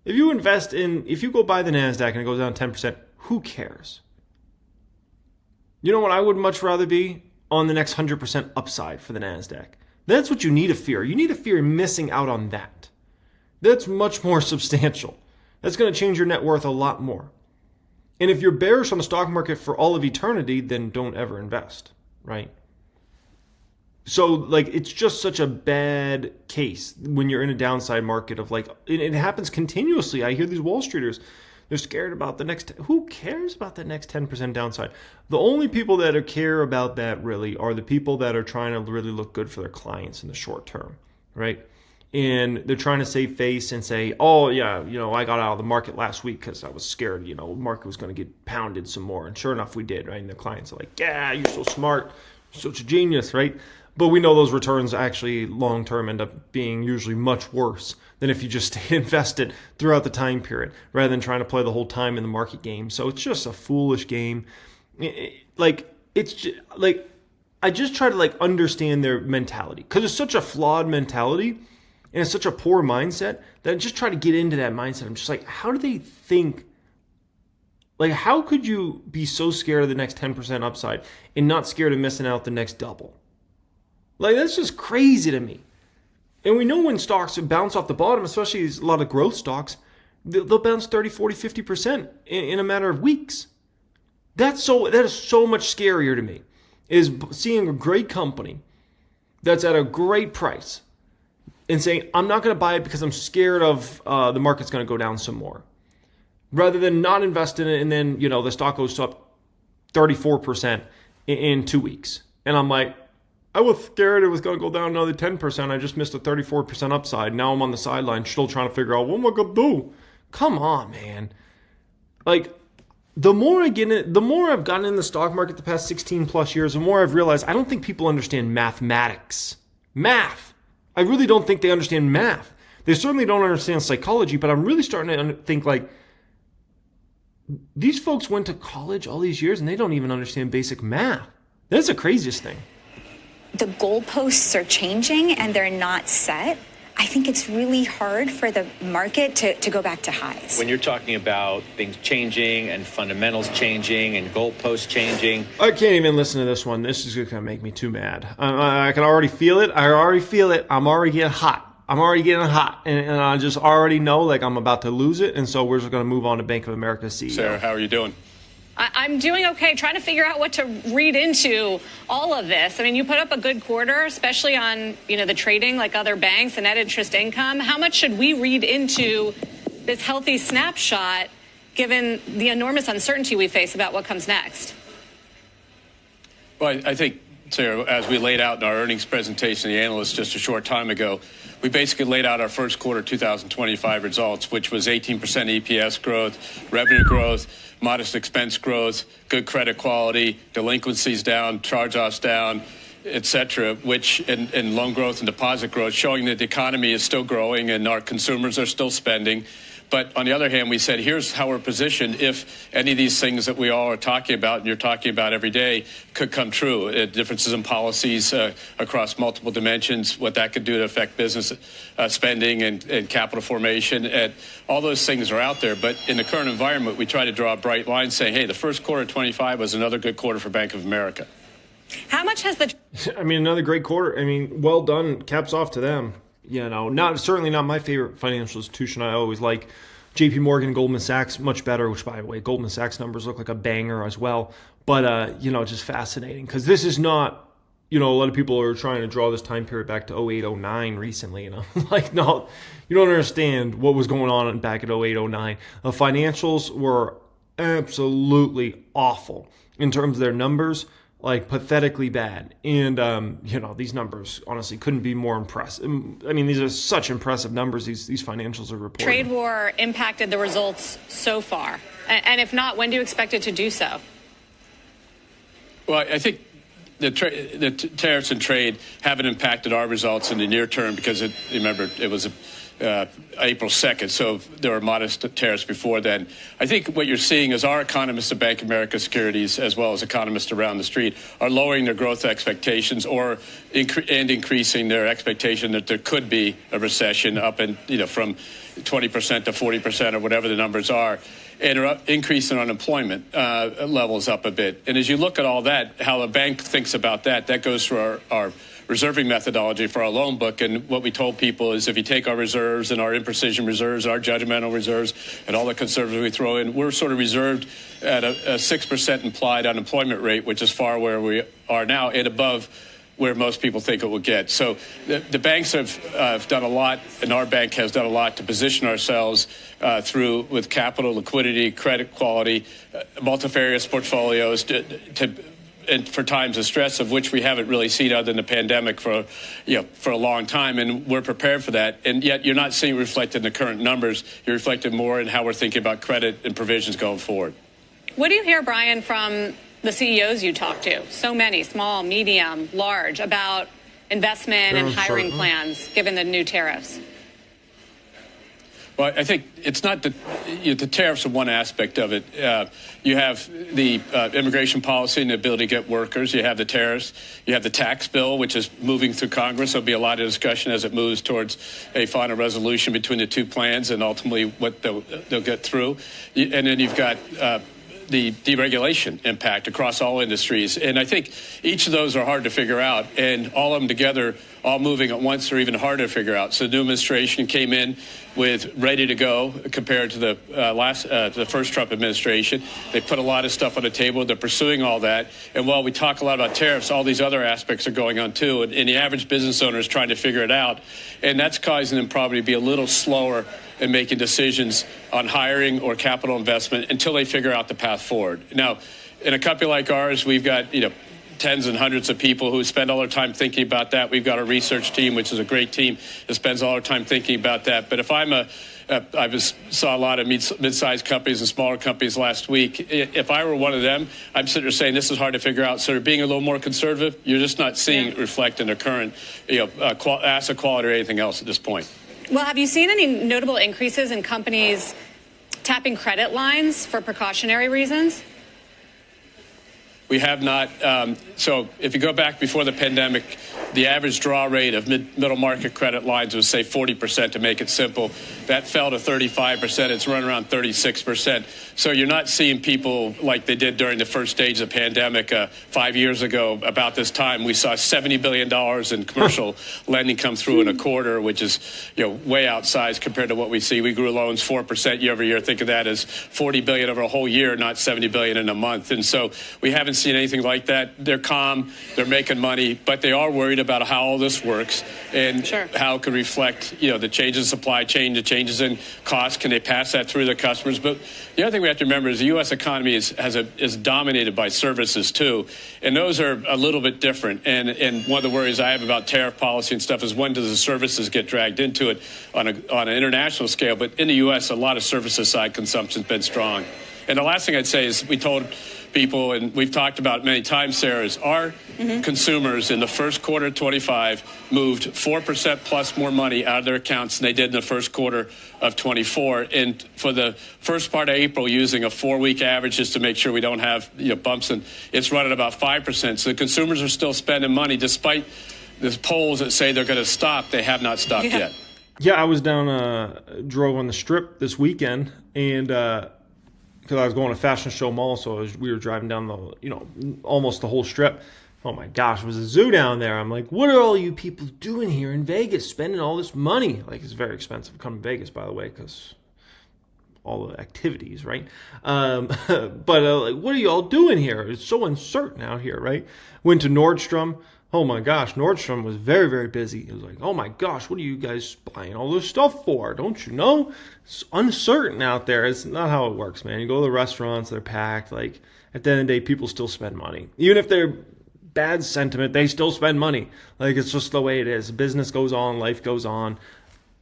If you go buy the Nasdaq and it goes down 10%, who cares? You know what I would much rather be? On the next 100% upside for the Nasdaq. That's what you need to fear. You need to fear missing out on that. That's much more substantial. That's going to change your net worth a lot more. And if you're bearish on the stock market for all of eternity, then don't ever invest, right? So, it's just such a bad case when you're in a downside market of it happens continuously. I hear these Wall Streeters, they're scared about the next. Who cares about the next 10% downside? The only people that care about that really are the people that are trying to really look good for their clients in the short term, right? and they're trying to save face and say, oh, yeah, I got out of the market last week because I was scared, the market was going to get pounded some more. And sure enough, we did, right? And the clients are like, yeah, you're so smart. You're such a genius, right? But we know those returns actually long-term end up being usually much worse than if you just stay invested throughout the time period rather than trying to play the whole time in the market game. So it's just a foolish game. I just try to understand their mentality because it's such a flawed mentality. And it's such a poor mindset that I just try to get into that mindset. I'm just like, how do they think? How could you be so scared of the next 10% upside and not scared of missing out the next double? That's just crazy to me. And we know when stocks bounce off the bottom, especially a lot of growth stocks, they'll bounce 30, 40, 50% in a matter of weeks. That is so much scarier to me, is seeing a great company that's at a great price and saying, I'm not going to buy it because I'm scared of the market's going to go down some more. Rather than not invest in it and then, the stock goes up 34% in 2 weeks. And I'm like, I was scared it was going to go down another 10%. I just missed a 34% upside. Now I'm on the sideline still trying to figure out, what am I going to do? Come on, man. The more I've gotten in the stock market the past 16 plus years, the more I've realized I don't think people understand mathematics. Math. I really don't think they understand math. They certainly don't understand psychology, but I'm really starting to think these folks went to college all these years and they don't even understand basic math. That's the craziest thing. The goalposts are changing and they're not set. I think it's really hard for the market to go back to highs. When you're talking about things changing and fundamentals changing and goalposts changing. I can't even listen to this one. This is going to make me too mad. I can already feel it. I'm already getting hot. And I just already know I'm about to lose it. And so we're just going to move on to Bank of America CEO. Sarah, how are you doing? I'm doing okay, trying to figure out what to read into all of this. I mean, you put up a good quarter, especially on, the trading like other banks and net interest income. How much should we read into this healthy snapshot given the enormous uncertainty we face about what comes next? Well, I think, Sarah, as we laid out in our earnings presentation, the analysts just a short time ago, we basically laid out our first quarter 2025 results, which was 18% EPS growth, revenue growth, modest expense growth, good credit quality, delinquencies down, charge-offs down, et cetera, and loan growth and deposit growth, showing that the economy is still growing and our consumers are still spending. But on the other hand, we said, here's how we're positioned if any of these things that we all are talking about and you're talking about every day could come true. Differences in policies across multiple dimensions, what that could do to affect business spending and capital formation. And all those things are out there. But in the current environment, we try to draw a bright line saying, hey, the first quarter of 25 was another good quarter for Bank of America. How much has the... another great quarter. Well done. Caps off to them. Certainly not my favorite financial institution. I always like JP Morgan, Goldman Sachs, much better, which, by the way, Goldman Sachs numbers look like a banger as well. But, just fascinating because this is not, a lot of people are trying to draw this time period back to 08, 09 recently. No, you don't understand what was going on back at 08, 09. The financials were absolutely awful in terms of their numbers. Pathetically bad. And, these numbers honestly couldn't be more impressive. These are such impressive numbers these financials are reporting. Trade war impacted the results so far? And if not, when do you expect it to do so? Well, I think the tariffs and trade haven't impacted our results in the near term because, it was April 2nd, so there were modest tariffs before then. I think what you're seeing is our economists at Bank of America Securities, as well as economists around the street, are lowering their growth expectations and increasing their expectation that there could be a recession up from 20% to 40% or whatever the numbers are, and are increasing unemployment levels up a bit. And as you look at all that, how a bank thinks about that goes through our reserving methodology for our loan book. And what we told people is if you take our reserves and our imprecision reserves, our judgmental reserves, and all the conservatives we throw in, we're sort of reserved at a 6% implied unemployment rate, which is far where we are now and above where most people think it will get. So the banks have done a lot, and our bank has done a lot to position ourselves with capital, liquidity, credit quality, multifarious portfolios to and for times of stress, of which we haven't really seen other than the pandemic for a long time, and we're prepared for that. And yet you're not seeing it reflected in the current numbers. You're reflected more in how we're thinking about credit and provisions going forward. What do you hear, Brian, from the CEOs you talk to? So many, small, medium, large, about investment and hiring plans given the new tariffs. Well, I think it's not the tariffs are one aspect of it. You have the immigration policy and the ability to get workers. You have the tariffs. You have the tax bill, which is moving through Congress. There'll be a lot of discussion as it moves towards a final resolution between the two plans and ultimately what they'll get through. And then you've got the deregulation impact across all industries. And I think each of those are hard to figure out, and all of them together, all moving at once, are even harder to figure out. So the new administration came in with ready to go compared to the first Trump administration. They put a lot of stuff on the table. They're pursuing all that. And while we talk a lot about tariffs, all these other aspects are going on too. And the average business owner is trying to figure it out. And that's causing them probably to be a little slower in making decisions on hiring or capital investment until they figure out the path forward. Now, in a company like ours, we've got, tens and hundreds of people who spend all their time thinking about that. We've got a research team, which is a great team that spends all their time thinking about that. But if I saw a lot of mid-sized companies and smaller companies last week. If I were one of them, I'm sitting there saying this is hard to figure out. So they're being a little more conservative. You're just not seeing it reflect in their current asset quality or anything else at this point. Well, have you seen any notable increases in companies tapping credit lines for precautionary reasons? We have not. So if you go back before the pandemic, the average draw rate of middle market credit lines was, say, 40%, to make it simple. That fell to 35%. It's run around 36%. So you're not seeing people like they did during the first stage of the pandemic 5 years ago. About this time, we saw $70 billion in commercial lending come through in a quarter, which is way outsized compared to what we see. We grew loans 4% year over year. Think of that as $40 billion over a whole year, not $70 billion in a month. And so we haven't seen anything like that. They're calm, they're making money, but they are worried about how all this works and how it can reflect, the changes in supply chain, the changes in costs. Can they pass that through to their customers? But the other thing we have to remember is the U.S. economy is dominated by services too, and those are a little bit different. And one of the worries I have about tariff policy and stuff is when does the services get dragged into it on an international scale? But in the U.S., a lot of services side consumption's been strong. And the last thing I'd say is we told people, and we've talked about many times, Sarah, is our consumers in the first quarter of 25 moved 4% plus more money out of their accounts than they did in the first quarter of 24. And for the first part of April, using a 4-week average just to make sure we don't have bumps, and it's running about 5%. So the consumers are still spending money despite the polls that say they're going to stop. They have not stopped yet. Yeah, I was drove on the Strip this weekend, and because I was going to Fashion Show Mall, so we were driving down almost the whole Strip. Oh my gosh, it was a zoo down there. I'm like, what are all you people doing here in Vegas, spending all this money? Like, it's very expensive to come to Vegas, by the way, because all the activities, right? But what are you all doing here? It's so uncertain out here, right? Went to Nordstrom. Oh my gosh, Nordstrom was very, very busy. It was like, oh my gosh, what are you guys buying all this stuff for? Don't you know? It's uncertain out there. It's not how it works, man. You go to the restaurants, they're packed. Like, at the end of the day, people still spend money. Even if they're bad sentiment, they still spend money. Like, it's just the way it is. Business goes on, life goes on.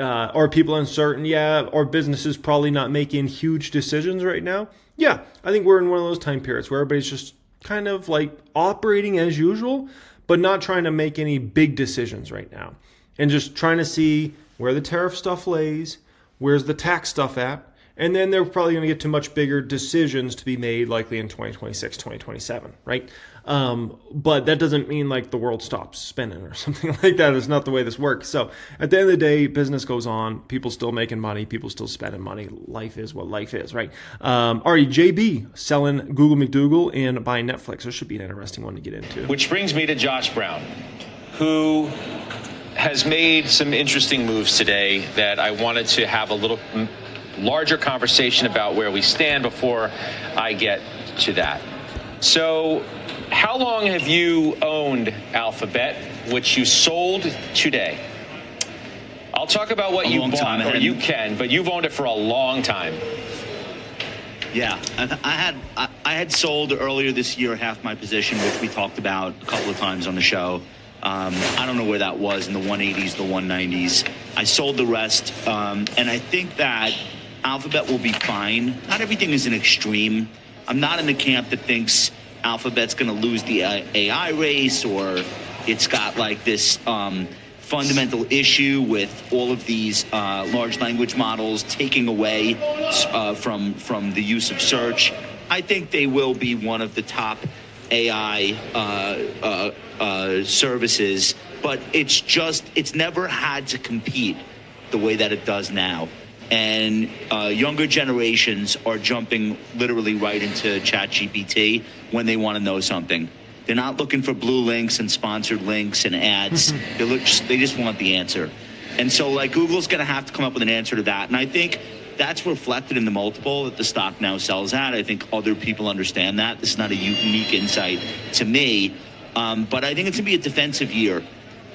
Are people uncertain? Yeah. Are businesses probably not making huge decisions right now? Yeah. I think we're in one of those time periods where everybody's just kind of like operating as usual, but not trying to make any big decisions right now. And just trying to see where the tariff stuff lays, where's the tax stuff at, and then they're probably going to get to much bigger decisions to be made likely in 2026, 2027, right? But that doesn't mean like the world stops spinning or something like that. That's not the way this works. So at the end of the day, business goes on. People still making money. People still spending money. Life is what life is, right? All right, JB selling Google McDougal and buying Netflix. This should be an interesting one to get into. Which brings me to Josh Brown, who has made some interesting moves today that I wanted to have a little larger conversation about where we stand before I get to that. So how long have you owned Alphabet, which you sold today? I'll talk about what you bought, or you can, but you've owned it for a long time. Yeah, I had sold earlier this year half my position, which we talked about a couple of times on the show. I don't know where that was, in the 180s, the 190s. I sold the rest, and I think that Alphabet will be fine. Not everything is an extreme. I'm not in the camp that thinks Alphabet's going to lose the AI race, or it's got like this fundamental issue with all of these large language models taking away from the use of search. I think they will be one of the top AI services, but it's never had to compete the way that it does now. And younger generations are jumping literally right into ChatGPT when they want to know something. They're not looking for blue links and sponsored links and ads. They just want the answer. And so, like, Google's going to have to come up with an answer to that. And I think that's reflected in the multiple that the stock now sells at. I think other people understand that. This is not a unique insight to me. But I think it's going to be a defensive year.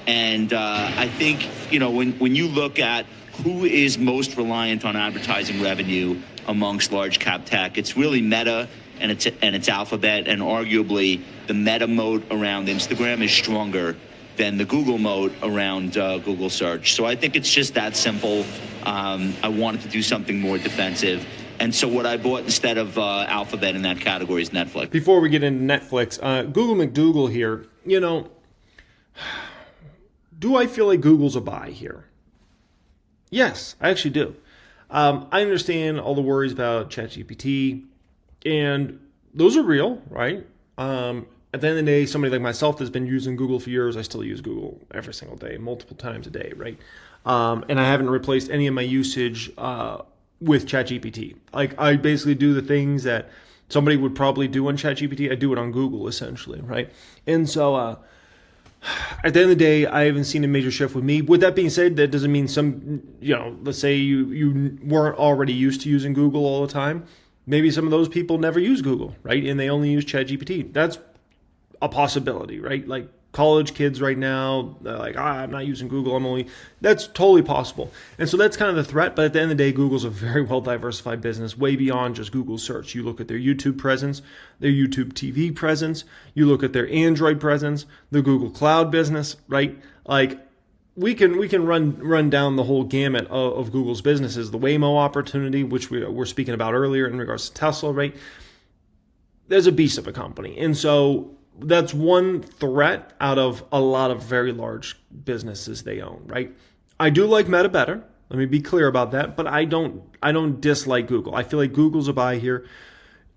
And I think, when you look at who is most reliant on advertising revenue amongst large cap tech, it's really Meta and it's Alphabet, and arguably the Meta moat around Instagram is stronger than the Google moat around Google search. So I think it's just that simple. I wanted to do something more defensive. And so what I bought instead of Alphabet in that category is Netflix. Before we get into Netflix, Google McDougal here, do I feel like Google's a buy here? Yes, I actually do. I understand all the worries about ChatGPT, and those are real, right? At the end of the day, somebody like myself that's been using Google for years, I still use Google every single day, multiple times a day, right? And I haven't replaced any of my usage with ChatGPT. Like, I basically do the things that somebody would probably do on ChatGPT. I do it on Google, essentially, right? And so at the end of the day, I haven't seen a major shift with me. With that being said, that doesn't mean let's say you weren't already used to using Google all the time. Maybe some of those people never use Google, right? And they only use ChatGPT. That's a possibility, right? Like college kids right now, they're like, I'm not using Google. That's totally possible. And so that's kind of the threat. But at the end of the day, Google's a very well diversified business, way beyond just Google search. You look at their YouTube presence, their YouTube TV presence, you look at their Android presence, the Google Cloud business, right? Like, we can run down the whole gamut of Google's businesses. The Waymo opportunity, which we were speaking about earlier in regards to Tesla, right? There's a beast of a company. And so that's one threat out of a lot of very large businesses they own, right? I do like Meta better. Let me be clear about that. But I don't dislike Google. I feel like Google's a buy here.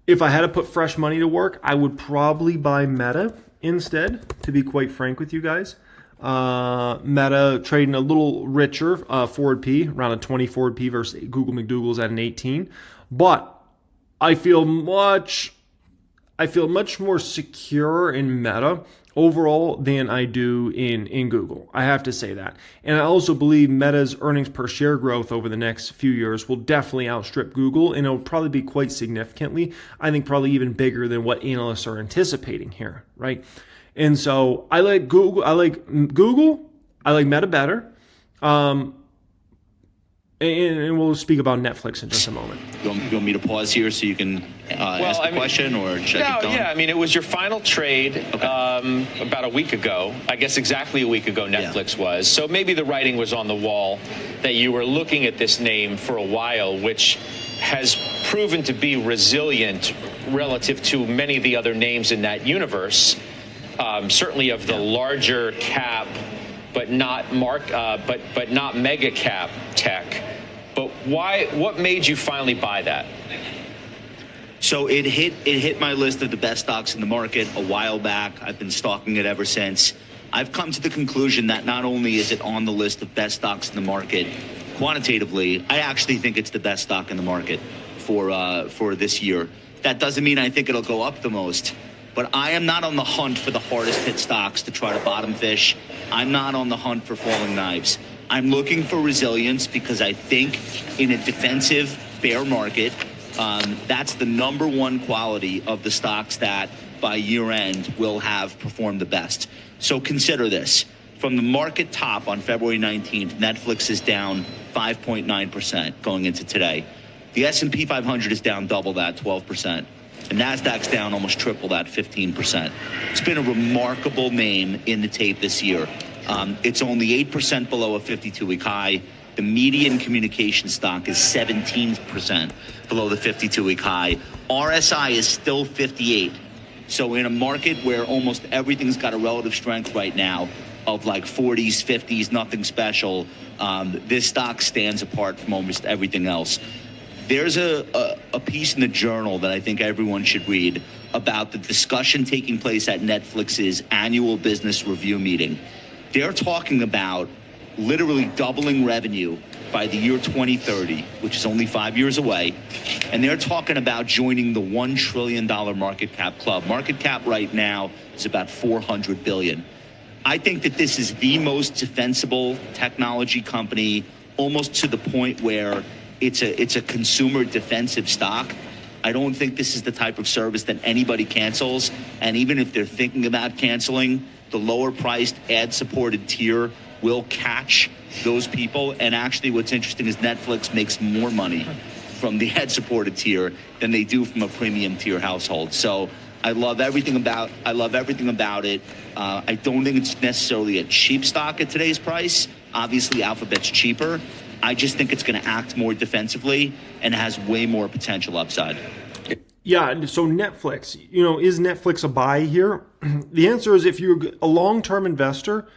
If I had to put fresh money to work, I would probably buy Meta instead, to be quite frank with you guys. Meta trading a little richer forward P, around a 20 forward P versus Google McDougal's at an 18. But I feel much more secure in Meta overall than I do in Google. I have to say that. And I also believe Meta's earnings per share growth over the next few years will definitely outstrip Google, and it'll probably be quite significantly. I think probably even bigger than what analysts are anticipating here, right? And so I like Google. I like Meta better. And we'll speak about Netflix in just a moment. You want me to pause here so you can ask the question, or should I keep going? Yeah, it was your final trade about a week ago. I guess exactly a week ago Netflix was. So maybe the writing was on the wall that you were looking at this name for a while, which has proven to be resilient relative to many of the other names in that universe. Certainly of the larger cap, but not mega cap tech. But why? What made you finally buy that? So it hit my list of the best stocks in the market a while back. I've been stalking it ever since. I've come to the conclusion that not only is it on the list of best stocks in the market quantitatively, I actually think it's the best stock in the market for this year. That doesn't mean I think it'll go up the most. But I am not on the hunt for the hardest hit stocks to try to bottom fish. I'm not on the hunt for falling knives. I'm looking for resilience because I think in a defensive bear market, that's the number one quality of the stocks that by year end will have performed the best. So consider this. From the market top on February 19th, Netflix is down 5.9% going into today. The S&P 500 is down double that, 12%. The Nasdaq's down almost triple that, 15%. It's been a remarkable name in the tape this year. It's only 8% below a 52-week high. The median communication stock is 17% below the 52-week high. RSI is still 58. So in a market where almost everything's got a relative strength right now of like 40s, 50s, nothing special, this stock stands apart from almost everything else. There's a piece in the Journal that I think everyone should read about the discussion taking place at Netflix's annual business review meeting. They're talking about literally doubling revenue by the year 2030, which is only 5 years away. And they're talking about joining the $1 trillion market cap club. Market cap right now is about $400 billion. I think that this is the most defensible technology company, almost to the point where it's a consumer defensive stock. I don't think this is the type of service that anybody cancels. And even if they're thinking about canceling, the lower priced ad supported tier will catch those people. And actually what's interesting is Netflix makes more money from the ad supported tier than they do from a premium tier household. So I love everything about it. I don't think it's necessarily a cheap stock at today's price. Obviously Alphabet's cheaper. I just think it's going to act more defensively and has way more potential upside. Yeah, so Netflix, is Netflix a buy here? The answer is if you're a long-term investor,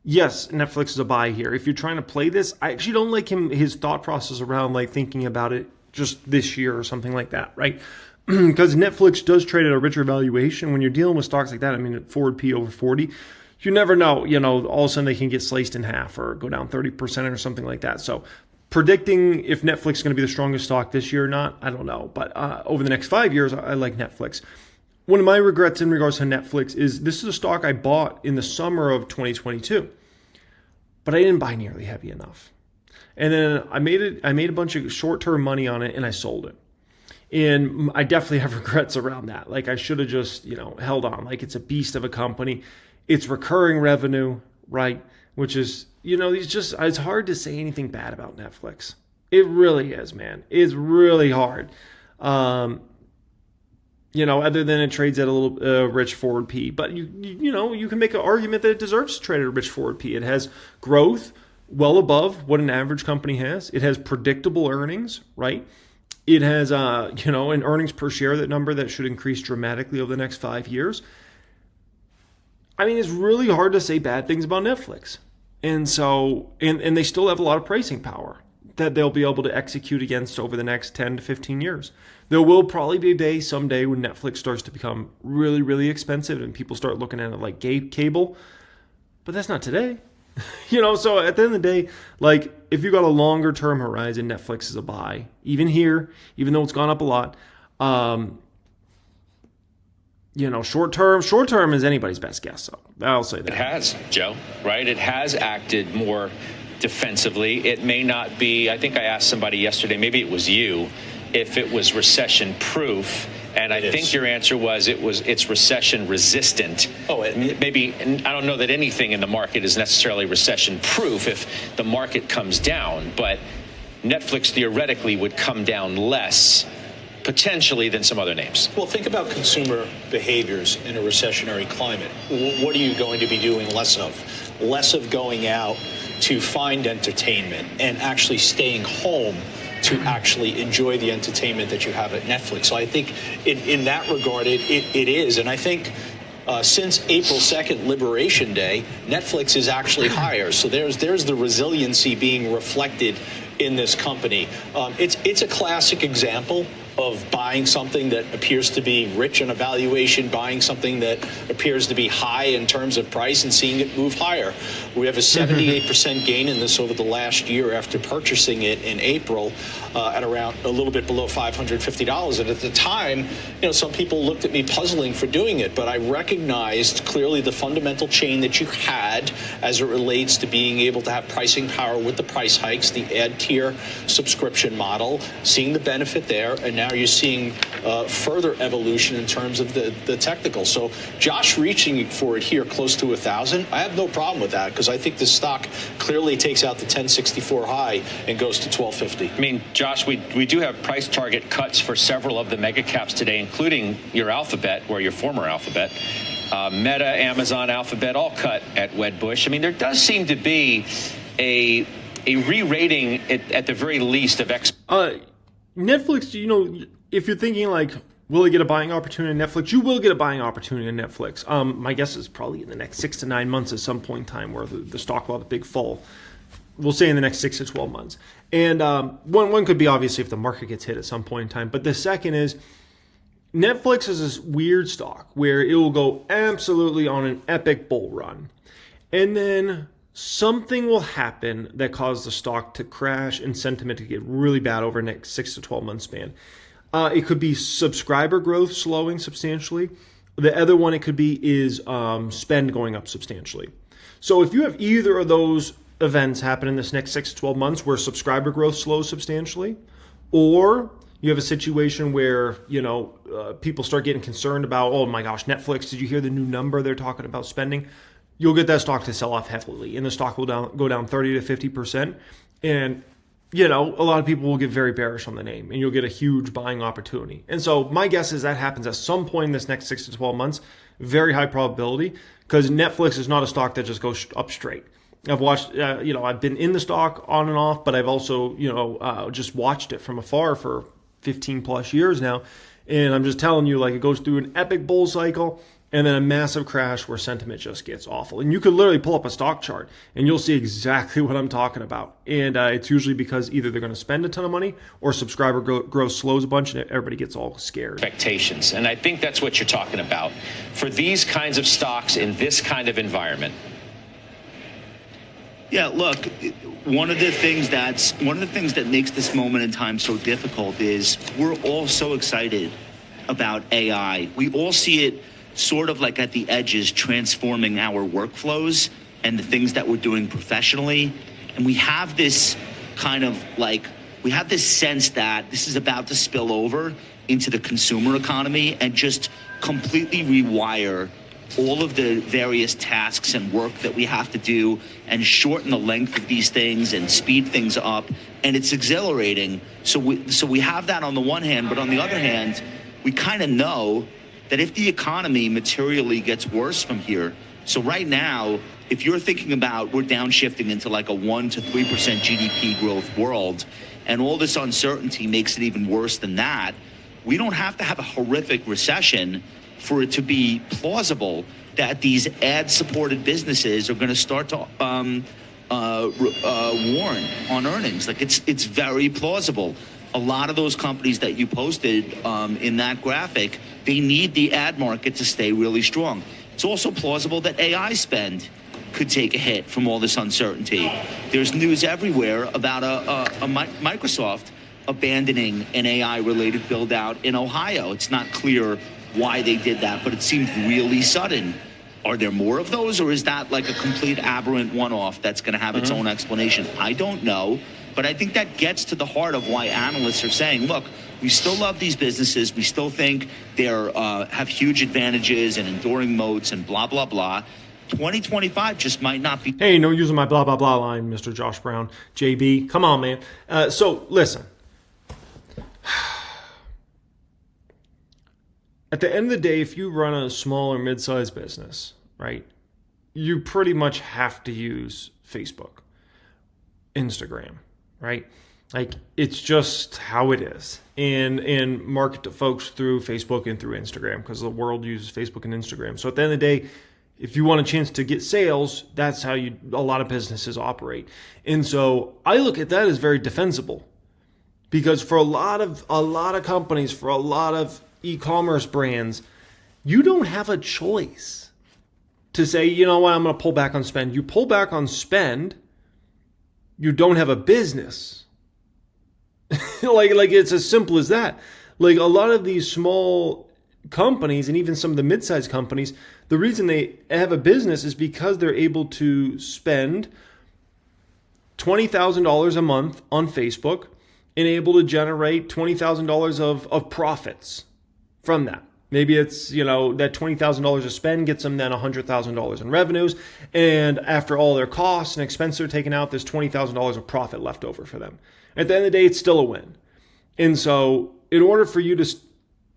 yes, Netflix is a buy here. If you're trying to play this, I actually don't like his thought process around like thinking about it just this year or something like that, right? Because Netflix does trade at a richer valuation. When you're dealing with stocks like that, I mean, forward P over 40, you never know, all of a sudden they can get sliced in half or go down 30% or something like that. So predicting if Netflix is going to be the strongest stock this year or not, I don't know. But over the next 5 years, I like Netflix. One of my regrets in regards to Netflix is this is a stock I bought in the summer of 2022, but I didn't buy nearly heavy enough. And then I made a bunch of short-term money on it and I sold it. And I definitely have regrets around that. Like I should have just, held on. Like it's a beast of a company. It's recurring revenue, right? Which is, it's hard to say anything bad about Netflix. It really is, man. It's really hard. Other than it trades at a little rich forward P. But you can make an argument that it deserves to trade at a rich forward P. It has growth well above what an average company has. It has predictable earnings, right? It has an earnings per share that should increase dramatically over the next 5 years. I mean, it's really hard to say bad things about Netflix. And so, and they still have a lot of pricing power that they'll be able to execute against over the next 10 to 15 years. There will probably be a day someday when Netflix starts to become really, really expensive and people start looking at it like cable. But that's not today. So at the end of the day, like if you got a longer term horizon, Netflix is a buy. Even here, even though it's gone up a lot. Short term is anybody's best guess. So I'll say that. It has, Joe, right? It has acted more defensively. It may not be, I think I asked somebody yesterday, maybe it was you, if it was recession proof. And I think your answer was it's recession resistant. Maybe, and I don't know that anything in the market is necessarily recession proof if the market comes down, but Netflix theoretically would come down less potentially than some other names. Well, think about consumer behaviors in a recessionary climate. What are you going to be doing less of? Less of going out to find entertainment and actually staying home to actually enjoy the entertainment that you have at Netflix. So I think in that regard, it is. And I think since April 2nd, Liberation Day, Netflix is actually higher. So there's the resiliency being reflected in this company. It's a classic example of buying something that appears to be rich in a valuation, buying something that appears to be high in terms of price and seeing it move higher. We have a 78% gain in this over the last year after purchasing it in April at around a little bit below $550. And at the time, some people looked at me puzzling for doing it, but I recognized clearly the fundamental chain that you had as it relates to being able to have pricing power with the price hikes, the ad tier subscription model, seeing the benefit there, and now now you're seeing further evolution in terms of the technical. So Josh reaching for it here close to 1,000, I have no problem with that because I think the stock clearly takes out the 1064 high and goes to 1250. I mean, Josh, we do have price target cuts for several of the mega caps today, including your Alphabet, or your former Alphabet. Meta, Amazon, Alphabet, all cut at Wedbush. I mean, there does seem to be a re-rating at the very least of Netflix, you know, if you're thinking like, will it get a buying opportunity in Netflix? You will get a buying opportunity in Netflix. My guess is probably in the next 6 to 9 months at some point in time where the stock will have a big fall. We'll say in the next 6 to 12 months. And one could be obviously if the market gets hit at some point in time. But the second is Netflix is this weird stock where it will go absolutely on an epic bull run. And then something will happen that causes the stock to crash and sentiment to get really bad over the next 6 to 12 month span. It could be subscriber growth slowing substantially. The other one it could be is spend going up substantially. So if you have either of those events happen in this next 6 to 12 months where subscriber growth slows substantially, or you have a situation where, you know, people start getting concerned about, oh my gosh, Netflix, did you hear the new number they're talking about spending? You'll get that stock to sell off heavily, and the stock will go down 30 to 50%. And, you know, a lot of people will get very bearish on the name, and you'll get a huge buying opportunity. And so my guess is that happens at some point in this next 6 to 12 months, very high probability, because Netflix is not a stock that just goes up straight. I've watched, you know, I've been in the stock on and off, but I've also, you know, just watched it from afar for 15 plus years now. And I'm just telling you, like, it goes through an epic bull cycle and then a massive crash where sentiment just gets awful. And you could literally pull up a stock chart and you'll see exactly what I'm talking about. And it's usually because either they're going to spend a ton of money or subscriber growth slows a bunch and everybody gets all scared. Expectations. And I think that's what you're talking about. For these kinds of stocks in this kind of environment. Yeah, look, one of the things that makes this moment in time so difficult is we're all so excited about AI. We all see it sort of like at the edges transforming our workflows and the things that we're doing professionally. And we have this kind of like, we have this sense that this is about to spill over into the consumer economy and just completely rewire all of the various tasks and work that we have to do and shorten the length of these things and speed things up. And it's exhilarating. So we have that on the one hand, but on the other hand, we kind of know that if the economy materially gets worse from here, so right now, if you're thinking about we're downshifting into like a 1 to 3% GDP growth world, and all this uncertainty makes it even worse than that, we don't have to have a horrific recession for it to be plausible that these ad-supported businesses are going to start to warn on earnings. Like it's very plausible. A lot of those companies that you posted in that graphic, they need the ad market to stay really strong. It's also plausible that AI spend could take a hit from all this uncertainty. There's news everywhere about a Microsoft abandoning an AI-related build-out in Ohio. It's not clear why they did that, but it seemed really sudden. Are there more of those, or is that like a complete aberrant one-off that's going to have its own explanation? I don't know, but I think that gets to the heart of why analysts are saying, look, we still love these businesses. We still think they have huge advantages and enduring moats and blah, blah, blah. 2025 just might not be. Hey, no using my blah, blah, blah line, Mr. Josh Brown. JB, come on, man. So listen. At the end of the day, if you run a small or mid-sized business, right, you pretty much have to use Facebook, Instagram, right? Like, it's just how it is. And market to folks through Facebook and through Instagram because the world uses Facebook and Instagram. So at the end of the day, if you want a chance to get sales, that's how a lot of businesses operate. And so I look at that as very defensible because for a lot of companies, for a lot of e-commerce brands, you don't have a choice to say, you know what, I'm going to pull back on spend. You pull back on spend, you don't have a business. like it's as simple as that. Like a lot of these small companies and even some of the mid-sized companies, the reason they have a business is because they're able to spend $20,000 a month on Facebook and able to generate $20,000 of profits from that. Maybe it's, that $20,000 of spend gets them then $100,000 in revenues. And after all their costs and expenses are taken out, there's $20,000 of profit left over for them. At the end of the day, it's still a win. And so in order for you to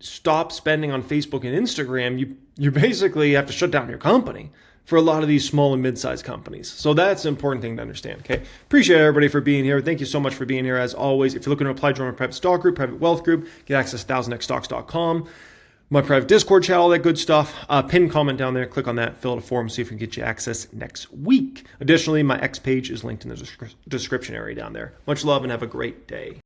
stop spending on Facebook and Instagram, you basically have to shut down your company for a lot of these small and mid-sized companies. So that's an important thing to understand, okay? Appreciate everybody for being here. Thank you so much for being here. As always, if you're looking to apply, join my private stock group, private wealth group, get access to 1000xstocks.com. My private Discord channel, all that good stuff. Pin comment down there, click on that, fill out a form, see if we can get you access next week. Additionally, my X page is linked in the description area down there. Much love and have a great day.